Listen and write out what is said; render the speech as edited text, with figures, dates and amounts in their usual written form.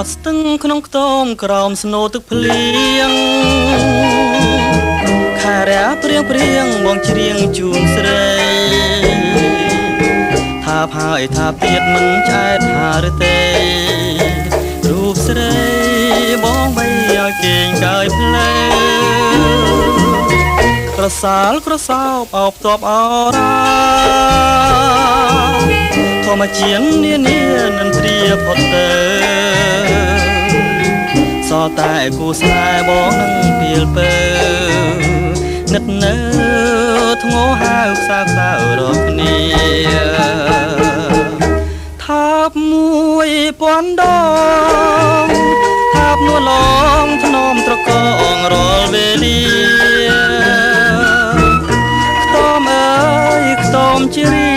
ត់ស្ទឹងក្នុងខ្ទមក្រោមស្នូទឹកភ្លៀងខែរះព្រៀងបងច្រៀងជូនស្រីថាផហើយថាទៀតមិនឆ្អែតថាឬទេរូបស្រីបងបីឲ្យគេងកាយភ្លើក្រសាលក្រសោបអោបតបអរ៉ាធម្មជាតិនានានឹងត្រៀបផុតទៅសតែគូស្នេហ៍បងនឹងពៀលពើនឹកនៅធ្ងោហៅខ្សៅរកគ្នាថាប1000ដងថាបនួនឡងធ្នមត្រកងរាល់វេលាខ្ទមអើយខ្ទមជ្រៀ